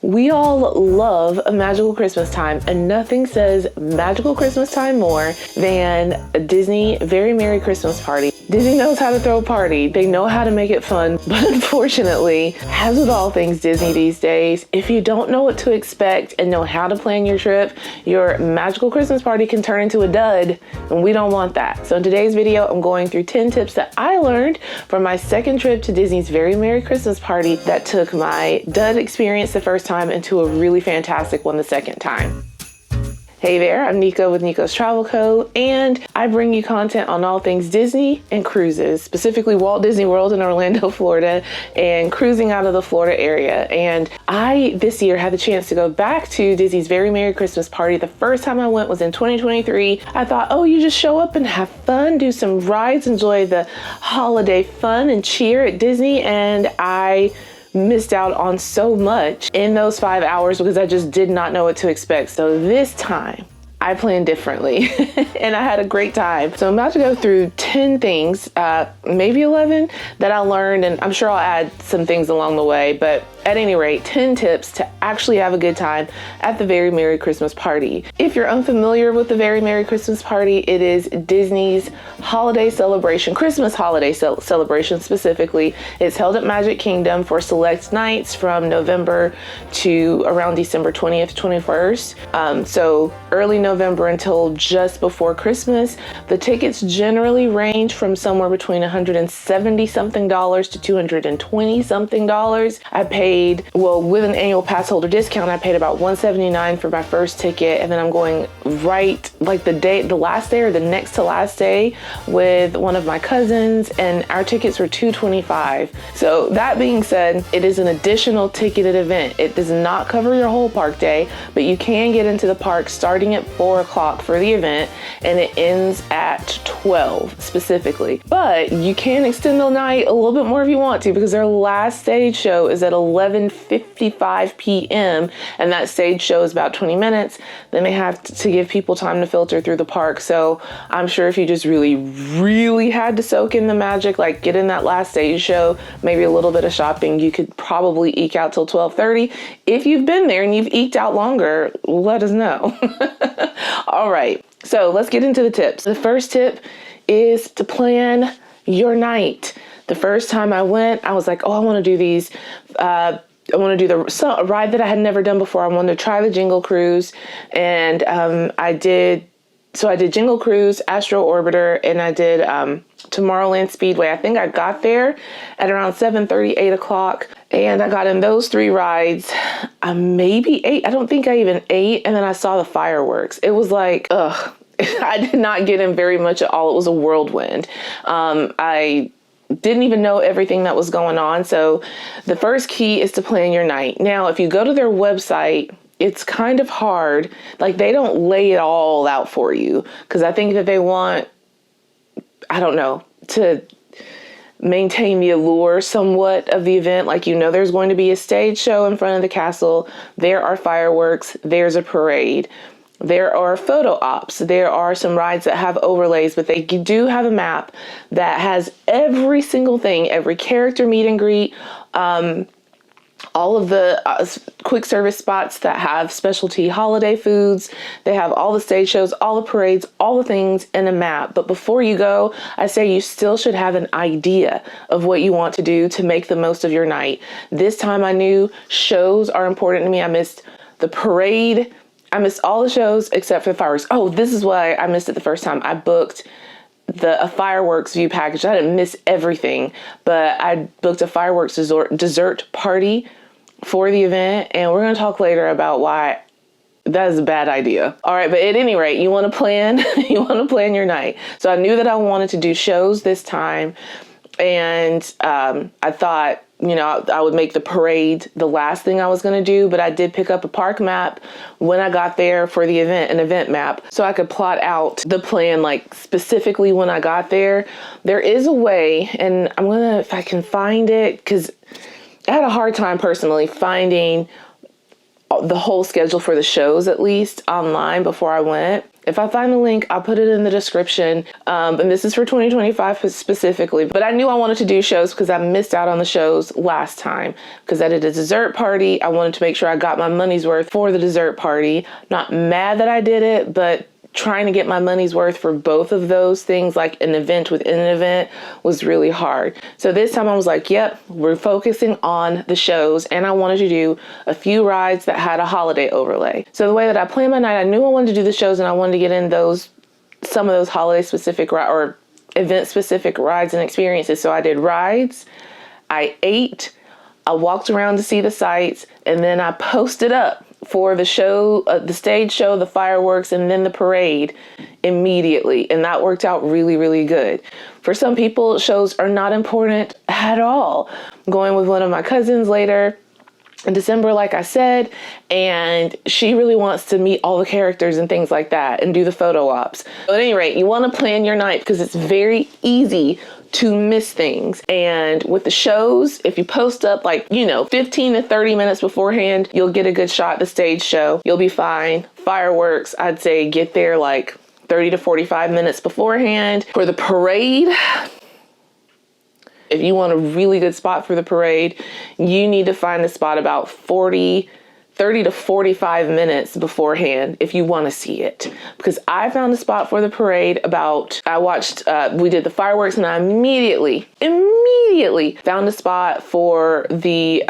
We all love a magical Christmas time, and nothing says magical Christmas time more than a Disney Very Merry Christmas Party. Disney knows how to throw a party. They know how to make it fun, but unfortunately, as with all things Disney these days, if you don't know what to expect and know how to plan your trip, your magical Christmas party can turn into a dud, and we don't want that. So in today's video, I'm going through 10 tips that I learned from my second trip to Disney's Very Merry Christmas Party that took my dud experience the first time into a really fantastic one the second time. Hey there, I'm Nico with Nico's Travel Co. and I bring you content on all things Disney and cruises, specifically Walt Disney World in Orlando, Florida, and cruising out of the Florida area. And I, this year, had the chance to go back to Disney's Very Merry Christmas Party. The first time I went was in 2023. I thought, oh, you just show up and have fun, do some rides, enjoy the holiday fun and cheer at Disney, and I missed out on so much in those 5 hours because I just did not know what to expect. So this time I planned differently and I had a great time. So I'm about to go through 10 things, maybe 11 that I learned, and I'm sure I'll add some things along the way, but at any rate, 10 tips to actually have a good time at the Very Merry Christmas Party. If you're unfamiliar with the Very Merry Christmas Party, it is Disney's holiday celebration, Christmas holiday celebration specifically. It's held at Magic Kingdom for select nights from November to around December 20th, 21st. So early November until just before Christmas. The tickets generally range from somewhere between $170 something to $220 something. I paid, well, with an annual pass holder discount, I paid about $179 for my first ticket, and then I'm going right like the last day or the next to last day with one of my cousins, and our tickets were $225. So that being said, it is an additional ticketed event. It does not cover your whole park day, but you can get into the park starting at 4 o'clock for the event, and it ends at 12 specifically. But you can extend the night a little bit more if you want to, because their last stage show is at 11:55 p.m. and that stage show is about 20 minutes. Then they have to give people time to filter through the park. So I'm sure if you just really had to soak in the magic, like get in that last stage show, maybe a little bit of shopping, you could probably eke out till 12:30. If you've been there and you've eked out longer, let us know. All right, so let's get into the tips. The first tip is to plan your night. The first time I went, I was like, oh, I want to do these. I want to do a ride that I had never done before. I wanted to try the Jingle Cruise, and I did. So I did Jingle Cruise, Astro Orbiter, and I did Tomorrowland Speedway. I think I got there at around 7:30, 8 o'clock, and I got in those three rides. Maybe 8. I don't think I even ate, and then I saw the fireworks. It was like, ugh. I did not get in very much at all. It was a whirlwind. I didn't even know everything that was going on. So the first key is to plan your night. Now, if you go to their website, it's kind of hard. Like, they don't lay it all out for you, because I think that they want, I don't know, to maintain the allure somewhat of the event. Like, there's going to be a stage show in front of the castle. There are fireworks. There's a parade. There are photo ops. There are some rides that have overlays, but they do have a map that has every single thing, every character meet and greet, all of the quick service spots that have specialty holiday foods. They have all the stage shows, all the parades, all the things in a map. But before you go, I say you still should have an idea of what you want to do to make the most of your night. This time I knew shows are important to me. I missed the parade. I missed all the shows except for the fireworks. Oh, this is why I missed it the first time. I booked a fireworks view package. I didn't miss everything, but I booked a fireworks dessert party for the event, and we're going to talk later about why that is a bad idea. All right, but at any rate, you want to plan your night. So I knew that I wanted to do shows this time, and I thought, I would make the parade the last thing I was going to do, but I did pick up a park map when I got there for the event, an event map, so I could plot out the plan, like specifically when I got there. There is a way, and if I can find it, because I had a hard time personally finding the whole schedule for the shows at least online before I went. If I find the link, I'll put it in the description. And this is for 2025 specifically. But I knew I wanted to do shows because I missed out on the shows last time because I did a dessert party. I wanted to make sure I got my money's worth for the dessert party. Not mad that I did it, but trying to get my money's worth for both of those things, like an event within an event, was really hard. So this time I was like, yep, we're focusing on the shows, and I wanted to do a few rides that had a holiday overlay. So the way that I planned my night, I knew I wanted to do the shows and I wanted to get in some of those holiday specific or event specific rides and experiences. So I did rides, I ate, I walked around to see the sights, and then I posted up for the show, the stage show, the fireworks, and then the parade immediately. And that worked out really, really good. For some people, shows are not important at all. I'm going with one of my cousins later in December, like I said, and she really wants to meet all the characters and things like that and do the photo ops. But at any rate, you want to plan your night because it's very easy to miss things. And with the shows, if you post up 15 to 30 minutes beforehand, you'll get a good shot at the stage show. You'll be fine. Fireworks, I'd say get there 30 to 45 minutes beforehand. For the parade, if you want a really good spot for the parade, you need to find a spot about 30 to 45 minutes beforehand if you want to see it. Because I found a spot for the parade we did the fireworks, and I immediately found a spot for the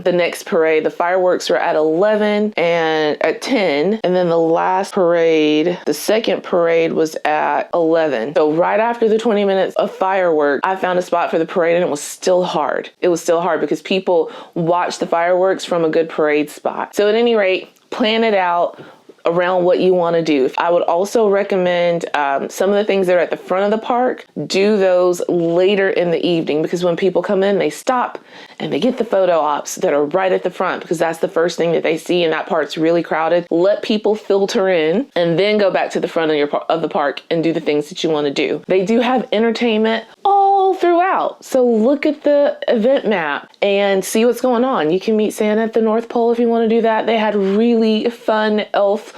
next parade. The fireworks were at 11 and at 10, and then the last parade, the second parade, was at 11. So right after the 20 minutes of fireworks, I found a spot for the parade, and it was still hard. It was still hard because people watch the fireworks from a good parade spot. So at any rate, plan it out around what you want to do. I would also recommend some of the things that are at the front of the park, do those later in the evening, because when people come in, they stop and they get the photo ops that are right at the front, because that's the first thing that they see, and that part's really crowded. Let people filter in and then go back to the front of the park and do the things that you want to do. They do have entertainment all throughout, so look at the event map and see what's going on. You can meet Santa at the North Pole if you want to do that. They had really fun elf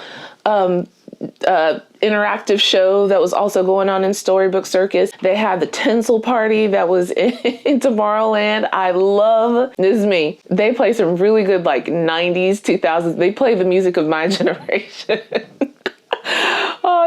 interactive show that was also going on in Storybook Circus. They had the tinsel party that was in Tomorrowland. I love, this is me, they play some really good 90s, 2000s. They play the music of my generation.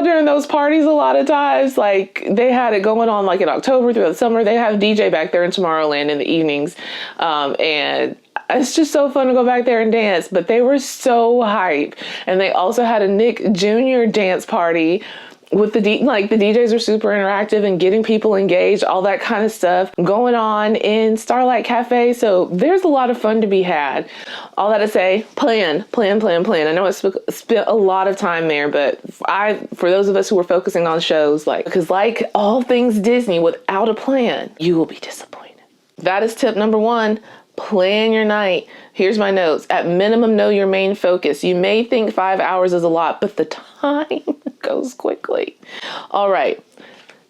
During those parties, a lot of times, they had it going on in October through the summer. They have DJ back there in Tomorrowland in the evenings. And it's just so fun to go back there and dance, but they were so hype. And they also had a Nick Jr. dance party with the DJs are super interactive and getting people engaged, all that kind of stuff going on in Starlight Cafe. So there's a lot of fun to be had. All that to say, plan. I know I spent a lot of time there, but for those of us who were focusing on shows, because like all things Disney, without a plan, you will be disappointed. That is tip number 1. Plan your night. Here's my notes. At minimum, know your main focus. You may think 5 hours is a lot, but the time goes quickly. All right.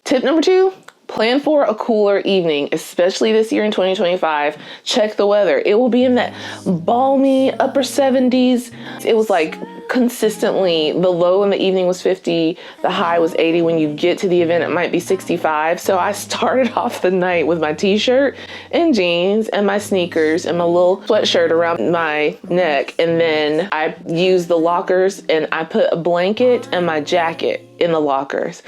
Tip number 2, plan for a cooler evening, especially this year in 2025. Check the weather. It will be in that balmy upper 70s. It was consistently, the low in the evening was 50, the high was 80. When you get to the event, it might be 65. So I started off the night with my t-shirt and jeans and my sneakers and my little sweatshirt around my neck. And then I used the lockers and I put a blanket and my jacket in the lockers.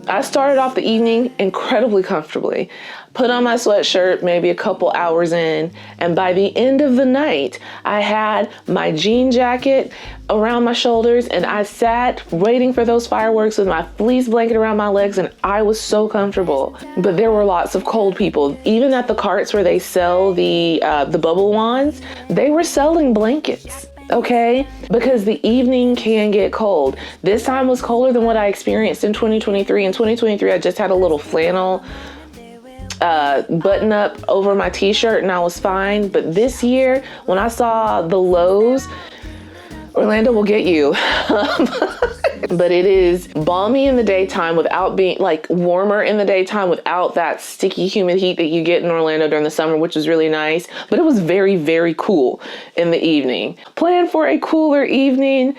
I started off the evening incredibly comfortably, put on my sweatshirt maybe a couple hours in, and by the end of the night, I had my jean jacket around my shoulders and I sat waiting for those fireworks with my fleece blanket around my legs, and I was so comfortable. But there were lots of cold people. Even at the carts where they sell the bubble wands, they were selling blankets. Okay, because the evening can get cold. This time was colder than what I experienced in 2023. In 2023, I just had a little flannel button up over my t-shirt and I was fine. But this year, when I saw the lows, Orlando will get you. But it is balmy in the daytime without being like warmer in the daytime without that sticky humid heat that you get in Orlando during the summer, which is really nice. But it was very, very cool in the evening. Plan for a cooler evening.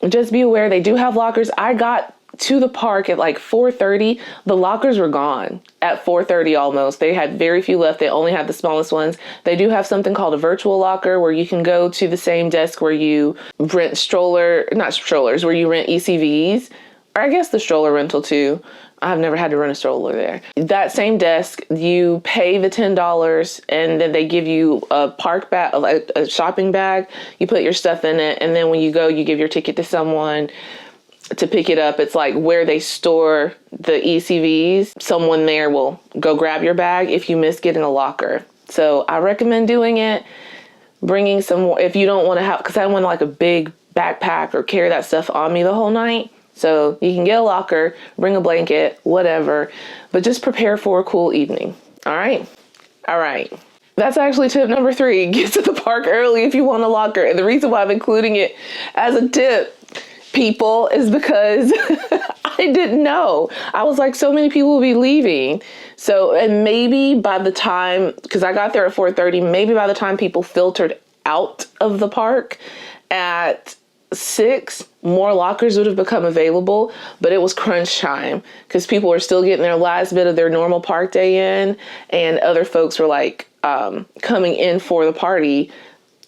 Just be aware they do have lockers. I got to the park at like 4:30. The lockers were gone at 4:30 almost. They had very few left. They only had the smallest ones. They do have something called a virtual locker where you can go to the same desk where you rent not strollers, where you rent ECVs, or I guess the stroller rental too. I've never had to rent a stroller there. That same desk, you pay the $10 and then they give you a park bag, a shopping bag. You put your stuff in it, and then when you go, you give your ticket to someone to pick it up. It's like where they store the ECVs. Someone there will go grab your bag if you miss getting a locker. So I recommend doing it, bringing some more if you don't want to have, because I don't want like a big backpack or carry that stuff on me the whole night. So you can get a locker, bring a blanket, whatever, but just prepare for a cool evening. All right. That's actually tip number 3. Get to the park early if you want a locker. And the reason why I'm including it as a tip, people, is because I didn't know. I was like, so many people will be leaving. So, and maybe by the time, because I got there at 4:30, maybe by the time people filtered out of the park at 6, more lockers would have become available, but it was crunch time because people were still getting their last bit of their normal park day in, and other folks were like coming in for the party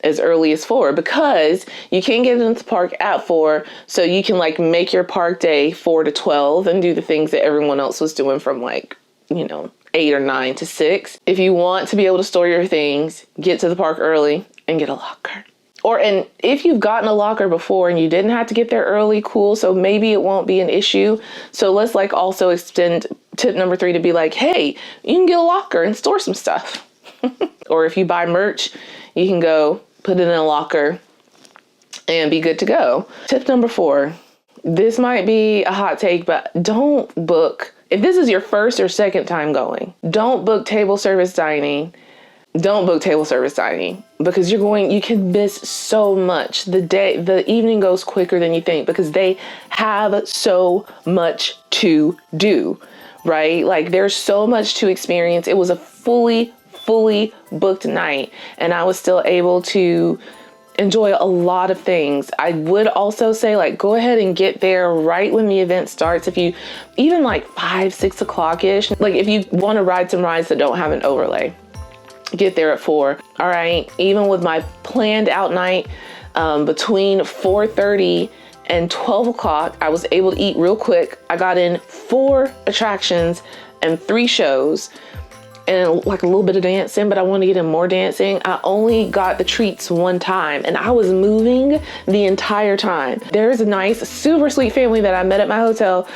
as early as 4, because you can't get into the park at 4. So you can like make your park day 4 to 12 and do the things that everyone else was doing from like, 8 or 9 to 6. If you want to be able to store your things, get to the park early and get a locker. And if you've gotten a locker before and you didn't have to get there early, cool. So maybe it won't be an issue. So let's like also extend tip number 3 to be like, hey, you can get a locker and store some stuff. Or if you buy merch, you can go put it in a locker and be good to go. Tip number 4. This might be a hot take, but don't book. If this is your first or second time going, don't book table service dining. Don't book table service dining because you can miss so much. The evening goes quicker than you think because they have so much to do, right? Like there's so much to experience. It was a fully booked night and I was still able to enjoy a lot of things. I would also say like go ahead and get there right when the event starts. If you even like 5-6 o'clock ish, like if you want to ride some rides that don't have an overlay, get there at 4. All right. Even with my planned out night between 4:30 and 12 o'clock, I was able to eat real quick. I got in 4 attractions and 3 shows and like a little bit of dancing, but I want to get in more dancing. I only got the treats one time and I was moving the entire time. There's a nice, super sweet family that I met at my hotel.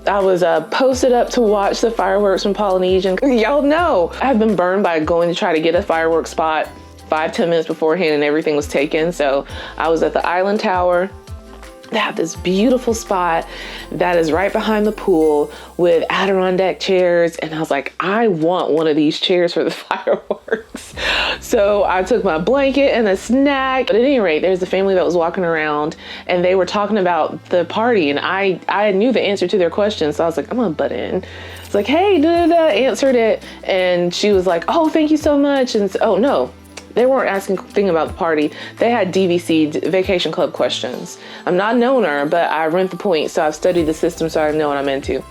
I was posted up to watch the fireworks from Polynesian. Y'all know I've been burned by going to try to get a fireworks spot 5-10 minutes beforehand and everything was taken. So I was at the Island Tower. They have this beautiful spot that is right behind the pool with Adirondack chairs. And I was like, I want one of these chairs for the fireworks. So I took my blanket and a snack. But at any rate, there's a family that was walking around and they were talking about the party. And I knew the answer to their question. So I was like, I'm gonna butt in. It's like, hey, answered it. And she was like, oh, thank you so much. And so, oh no. They weren't asking anything about the party. They had DVC, Vacation Club questions. I'm not an owner, but I rent the points, so I've studied the system, so I know what I'm into.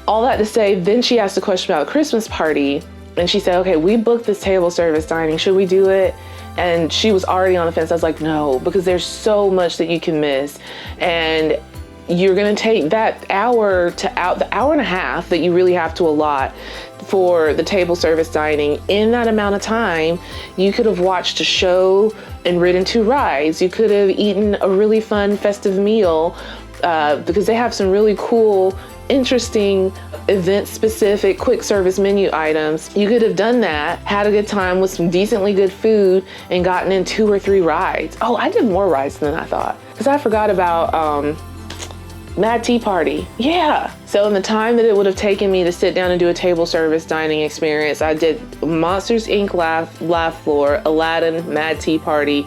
All that to say, then she asked a question about a Christmas party, and she said, okay, we booked this table service dining. Should we do it? And she was already on the fence. I was like, no, because there's so much that you can miss. And you're gonna take that the hour and a half that you really have to allot for the table service dining. In that amount of time, you could have watched a show and ridden 2 rides. You could have eaten a really fun festive meal because they have some really cool, interesting event-specific quick service menu items. You could have done that, had a good time with some decently good food, and gotten in 2 or 3 rides. Oh, I did more rides than I thought because I forgot about Mad Tea Party. Yeah. So in the time that it would have taken me to sit down and do a table service dining experience, I did Monsters Inc. Laugh Floor, Aladdin, Mad Tea Party,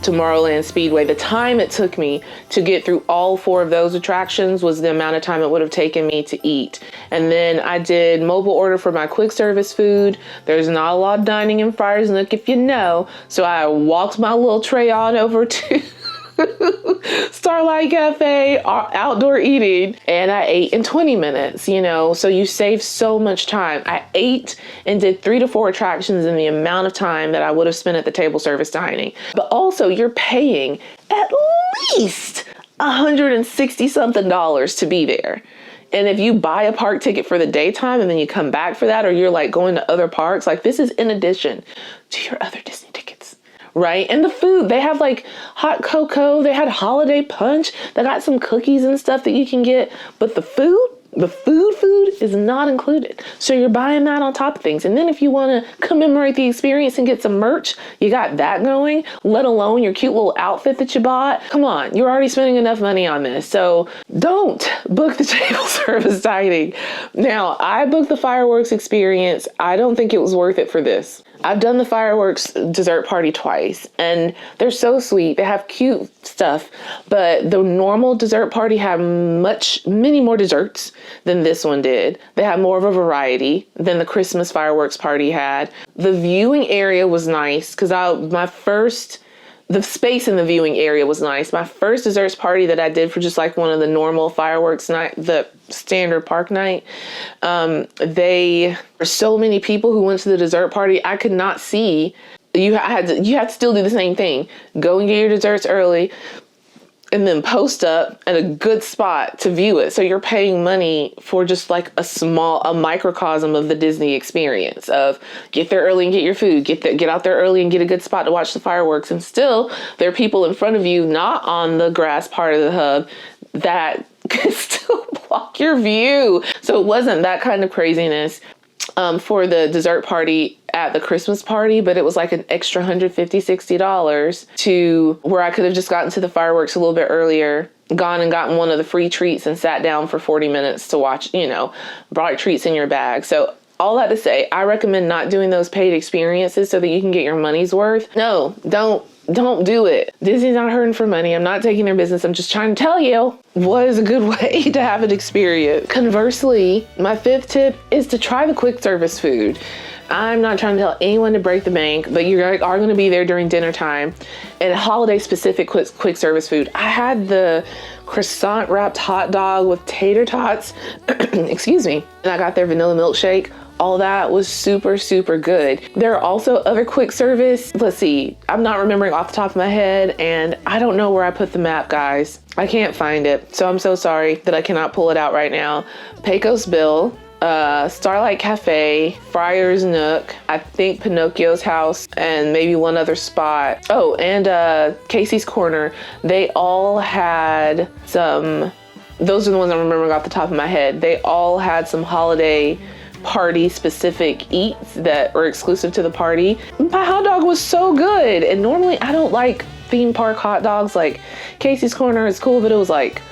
Tomorrowland Speedway. The time it took me to get through all 4 of those attractions was the amount of time it would have taken me to eat. And then I did mobile order for my quick service food. There's not a lot of dining in Friars Nook, if you know. So I walked my little tray on over to Starlight Cafe, outdoor eating, and I ate in 20 minutes, you know, so you save so much time. I ate and did 3 to 4 attractions in the amount of time that I would have spent at the table service dining. But also you're paying at least $160 something to be there. And if you buy a park ticket for the daytime and then you come back for that, or you're like going to other parks, like this is in addition to your other Disney tickets. Right? And the food, they have like hot cocoa, they had holiday punch, they got some cookies and stuff that you can get, but the food is not included. So you're buying that on top of things. And then if you want to commemorate the experience and get some merch, you got that going, let alone your cute little outfit that you bought. Come on, you're already spending enough money on this. So don't book the table service dining. Now, I booked the fireworks experience. I don't think it was worth it for this. I've done the fireworks dessert party twice, and they're so sweet. They have cute stuff, but the normal dessert party had many more desserts than this one did. They had more of a variety than the Christmas fireworks party had. The viewing area was nice because the space in the viewing area was nice. My first desserts party that I did for just like one of the normal fireworks night, the standard park night, there were so many people who went to the dessert party. I could not see. You had to still do the same thing. Go and get your desserts early, and then post up at a good spot to view it. So you're paying money for just like a microcosm of the Disney experience of get there early and get your food, get out there early and get a good spot to watch the fireworks. And still there are people in front of you, not on the grass part of the hub, that can still block your view. So it wasn't that kind of craziness for the dessert party at the Christmas party, but it was like an extra $150, $60 to where I could have just gotten to the fireworks a little bit earlier, gone and gotten one of the free treats and sat down for 40 minutes to watch, brought treats in your bag. So all that to say, I recommend not doing those paid experiences so that you can get your money's worth. No, don't do it. Disney's not hurting for money. I'm not taking their business. I'm just trying to tell you what is a good way to have an experience. Conversely, my 5th tip is to try the quick service food. I'm not trying to tell anyone to break the bank, but you are going to be there during dinner time. And holiday specific quick service food. I had the croissant wrapped hot dog with tater tots, excuse me, and I got their vanilla milkshake. All that was super, super good. There are also other quick service. Let's see, I'm not remembering off the top of my head, and I don't know where I put the map, guys. I can't find it, so I'm so sorry that I cannot pull it out right now. Pecos Bill, Starlight Cafe, Friars Nook, I think Pinocchio's house, and maybe one other spot. Oh, and Casey's Corner. They all had some, those are the ones I'm remembering off the top of my head. They all had some holiday party specific eats that were exclusive to the party. My hot dog was so good, and normally I don't like theme park hot dogs. Like Casey's Corner is cool, but it was like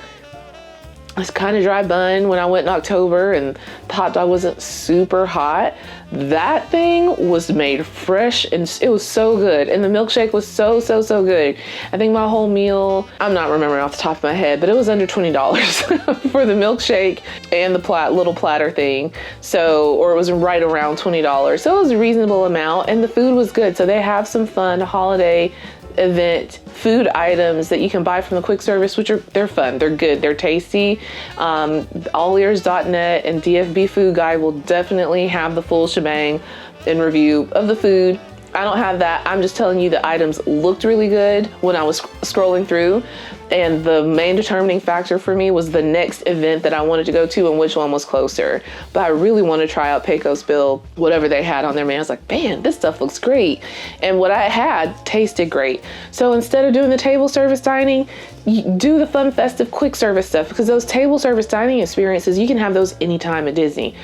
it's kind of dry bun when I went in October, and the hot dog wasn't super hot. That thing was made fresh, and it was so good. And the milkshake was so good. I think my whole meal, I'm not remembering off the top of my head, but it was under $20 for the milkshake and the little platter thing. So, or it was right around $20. So it was a reasonable amount, and the food was good. So they have some fun holiday event food items that you can buy from the quick service, they're fun, they're good, they're tasty. allears.net and DFB Food Guide will definitely have the full shebang and review of the food. I don't have that. I'm just telling you the items looked really good when I was scrolling through, and the main determining factor for me was the next event that I wanted to go to and which one was closer. But I really want to try out Pecos Bill, whatever they had on there, man. I was like, man, this stuff looks great. And what I had tasted great. So instead of doing the table service dining, do the fun, festive, quick service stuff, because those table service dining experiences, you can have those anytime at Disney.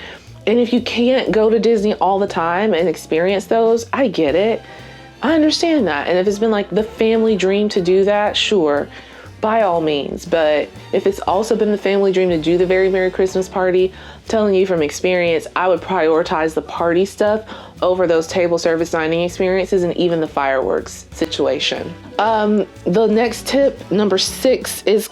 And if you can't go to Disney all the time and experience those, I get it. I understand that. And if it's been like the family dream to do that, sure, by all means. But if it's also been the family dream to do the Very Merry Christmas party, I'm telling you from experience, I would prioritize the party stuff over those table service dining experiences and even the fireworks situation. The next tip, number 6, is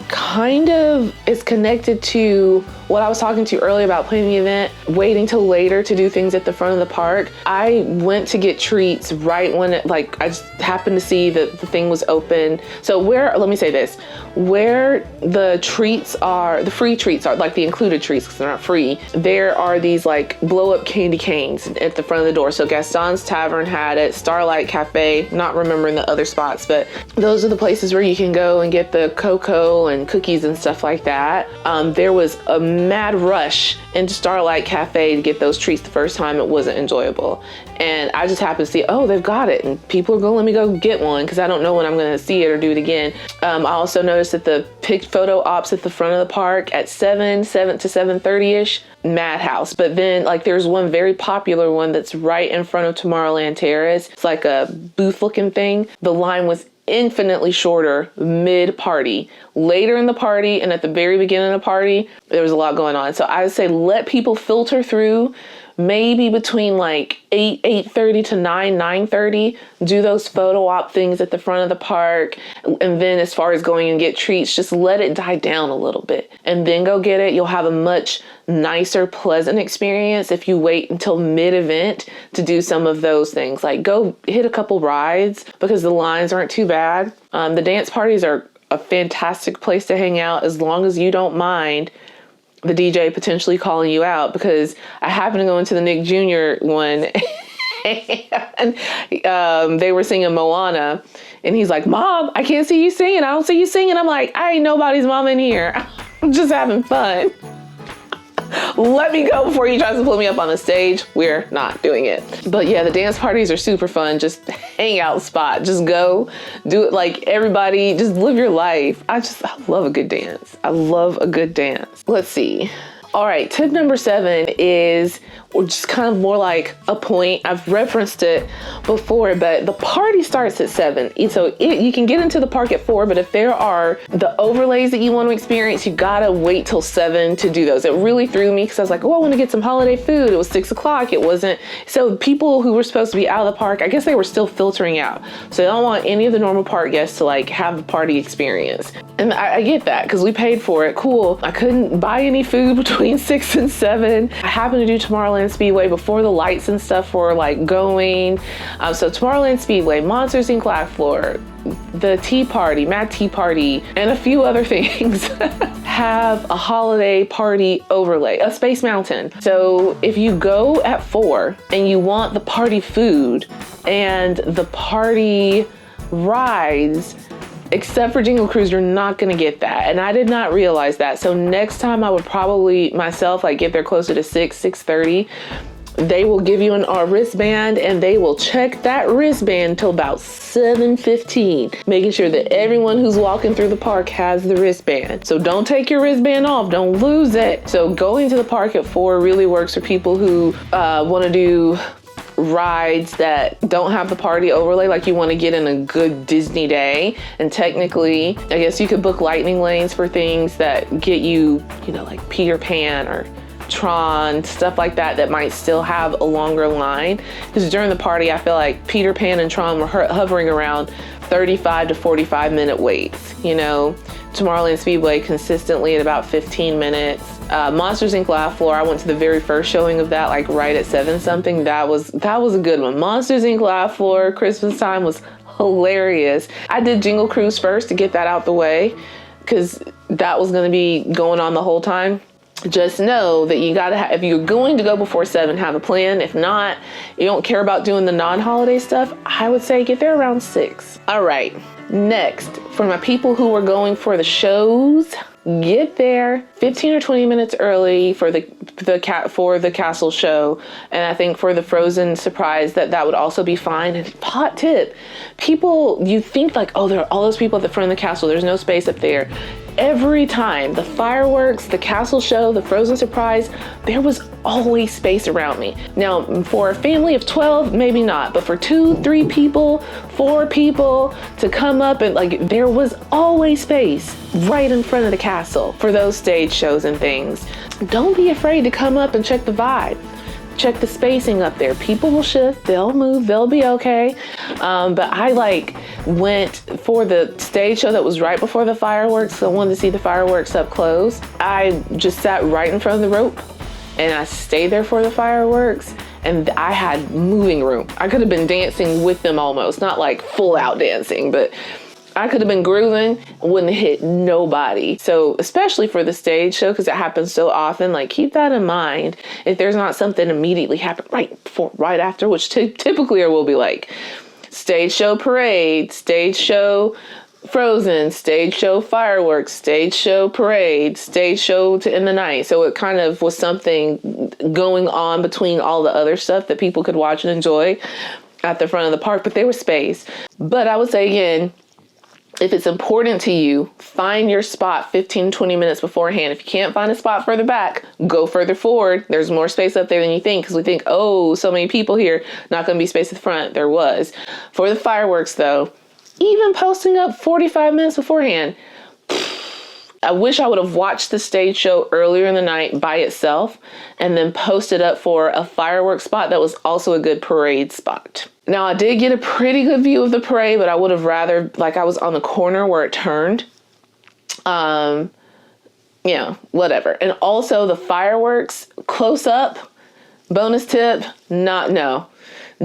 connected to what I was talking to you earlier about planning the event, waiting till later to do things at the front of the park. I went to get treats right when I just happened to see that the thing was open. So let me say this, where the treats are, the free treats are, like the included treats, because they're not free, there are these like blow up candy canes at the front of the door. So Gaston's Tavern had it, Starlight Cafe, not remembering the other spots, but those are the places where you can go and get the cocoa and cookies and stuff like that. There was a mad rush into Starlight Cafe to get those treats the first time. It wasn't enjoyable. And I just happened to see, oh, they've got it. And people are going to let me go get one because I don't know when I'm going to see it or do it again. I also noticed that the photo ops at the front of the park at 7 to 7:30ish, madhouse. But then like there's one very popular one that's right in front of Tomorrowland Terrace. It's like a booth looking thing. The line was infinitely shorter mid-party. Later in the party and at the very beginning of the party, there was a lot going on. So I would say let people filter through, maybe between like 8:30 to 9:30, do those photo op things at the front of the park. And then as far as going and get treats, just let it die down a little bit and then go get it. You'll have a much nicer, pleasant experience if you wait until mid-event to do some of those things. Like go hit a couple rides because the lines aren't too bad. The dance parties are a fantastic place to hang out as long as you don't mind the DJ potentially calling you out, because I happened to go into the Nick Jr. one and they were singing Moana and he's like, Mom, I can't see you singing. I don't see you singing. I'm like, I ain't nobody's mom in here. I'm just having fun. Let me go before he tries to pull me up on the stage. We're not doing it. But yeah, the dance parties are super fun. Just hang out spot. Just go do it like everybody. Just live your life. I love a good dance. I love a good dance. Let's see. All right, tip number 7 is just kind of more like a point. I've referenced it before, but the party starts at 7. So you can get into the park at 4, but if there are the overlays that you want to experience, you gotta wait till 7 to do those. It really threw me because I was like, oh, I want to get some holiday food. It was 6 o'clock. It wasn't. So people who were supposed to be out of the park, I guess they were still filtering out. So they don't want any of the normal park guests to like have the party experience. And I get that because we paid for it. Cool. I couldn't buy any food between 6 and 7. I happened to do Tomorrowland Speedway before the lights and stuff were like going. So Tomorrowland Speedway, Monsters Inc. Laugh Floor, the Tea Party, Mad Tea Party, and a few other things have a holiday party overlay, a Space Mountain. So if you go at 4 and you want the party food and the party rides, except for Jingle Cruise, you're not gonna get that. And I did not realize that. So next time I would probably myself like get there closer to 6:30. They will give you a wristband and they will check that wristband till about 7:15, making sure that everyone who's walking through the park has the wristband. So don't take your wristband off, don't lose it. So going to the park at 4 really works for people who wanna do rides that don't have the party overlay, like you want to get in a good Disney day. And technically, I guess you could book lightning lanes for things that get you, like Peter Pan or Tron, stuff like that might still have a longer line. Because during the party, I feel like Peter Pan and Tron were hovering around 35 to 45 minute waits. Tomorrowland Speedway consistently at about 15 minutes. Monsters Inc. Laugh Floor, I went to the very first showing of that, like right at 7 something. That was a good one. Monsters Inc. Laugh Floor, Christmastime was hilarious. I did Jingle Cruise first to get that out the way because that was gonna be going on the whole time. Just know that you gotta if you're going to go before 7, have a plan. If not, you don't care about doing the non-holiday stuff, I would say get there around 6. All right, next, for my people who are going for the shows, get there 15 or 20 minutes early for the castle show. And I think for the Frozen surprise that would also be fine. And hot tip, people, you think like, oh, there are all those people at the front of the castle, there's no space up there. Every time, the fireworks, the castle show, the Frozen surprise, there was always space around me. Now, for a family of 12, maybe not, but for 2, 3 people, 4 people to come up and like, there was always space right in front of the castle for those stage shows and things. Don't be afraid to come up and check the vibe. check the spacing up there. People will shift, they'll move, they'll be okay. But I went for the stage show that was right before the fireworks. So I wanted to see the fireworks up close. I just sat right in front of the rope and I stayed there for the fireworks. And I had moving room. I could have been dancing with them almost, not like full out dancing, but I could have been grooving, wouldn't hit nobody. So especially for the stage show, because it happens so often, like keep that in mind. If there's not something immediately happen right after, which typically will be like stage show parade, stage show Frozen, stage show fireworks, stage show parade, stage show to end the night. So it kind of was something going on between all the other stuff that people could watch and enjoy at the front of the park, but there was space. But I would say again, if it's important to you, find your spot 15, 20 minutes beforehand. If you can't find a spot further back, go further forward. There's more space up there than you think, because we think, oh, so many people here, not going to be space at the front. There was. For the fireworks though, even posting up 45 minutes beforehand, I wish I would have watched the stage show earlier in the night by itself and then posted up for a fireworks spot that was also a good parade spot. Now I did get a pretty good view of the parade, but I would have rather, I was on the corner where it turned. Whatever. And also the fireworks close up, bonus tip, no.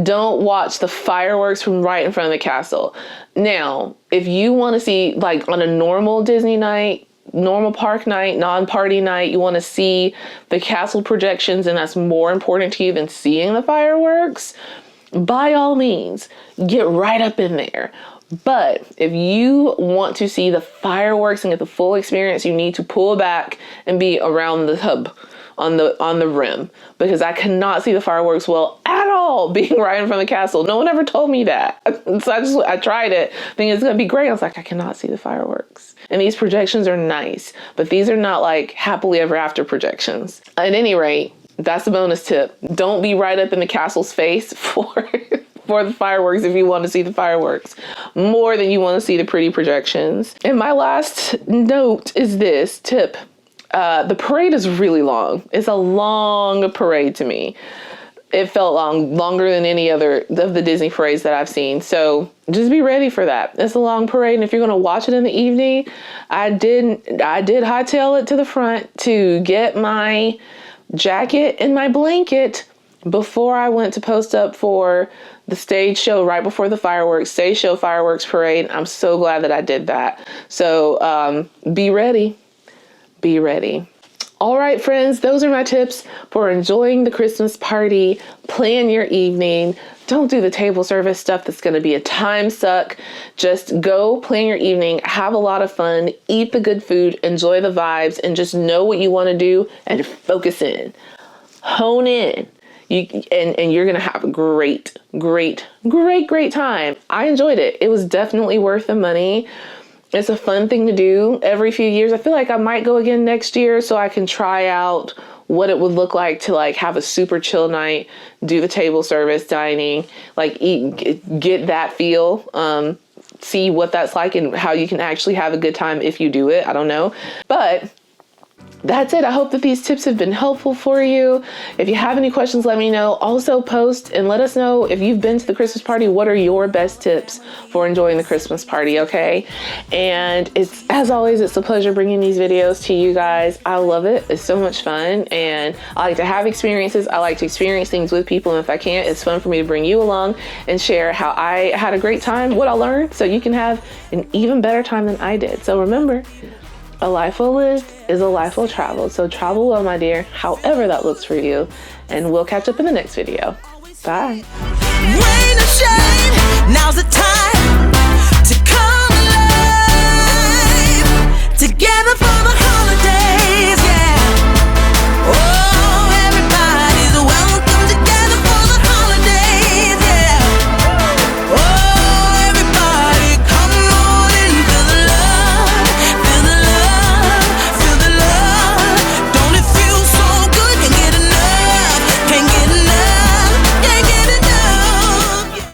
Don't watch the fireworks from right in front of the castle. Now, if you want to see, on a normal Disney night, normal park night, non-party night, you want to see the castle projections and that's more important to you than seeing the fireworks, by all means, get right up in there. But if you want to see the fireworks and get the full experience, you need to pull back and be around the hub on the rim, because I cannot see the fireworks well at all being right in front of the castle. No one ever told me that. So I tried it thinking it's gonna be great. I was like, I cannot see the fireworks. And these projections are nice, but these are not happily ever after projections. At any rate, that's a bonus tip. Don't be right up in the castle's face for the fireworks if you want to see the fireworks more than you want to see the pretty projections. And my last note is this tip. The parade is really long. It's a long parade to me. It felt longer than any other of the Disney parades that I've seen. So just be ready for that. It's a long parade. And if you're going to watch it in the evening, I did hightail it to the front to get my jacket and my blanket before I went to post up for the stage show right before the stage show fireworks parade. I'm so glad that I did that. So be ready. Be ready. All right, friends, those are my tips for enjoying the Christmas party. Plan your evening. Don't do the table service stuff that's going to be a time suck. Just go plan your evening, have a lot of fun, eat the good food, enjoy the vibes, and just know what you want to do and focus in. Hone in. And you're going to have a great time. I enjoyed it. It was definitely worth the money. It's a fun thing to do every few years. I feel like I might go again next year so I can try out what it would look like to have a super chill night, do the table service dining, eat, get that feel, see what that's like and how you can actually have a good time if you do it. I don't know. But that's it. I hope that these tips have been helpful for you. If you have any questions, let me know. Also post and let us know if you've been to the Christmas party, what are your best tips for enjoying the Christmas party, okay? And as always, it's a pleasure bringing these videos to you guys. I love it. It's so much fun. And I like to have experiences. I like to experience things with people. And if I can't, it's fun for me to bring you along and share how I had a great time, what I learned, so you can have an even better time than I did. So remember, a life well lived is a life well traveled. So travel well, my dear, however that looks for you. And we'll catch up in the next video. Bye. Rain or shine, now's the time.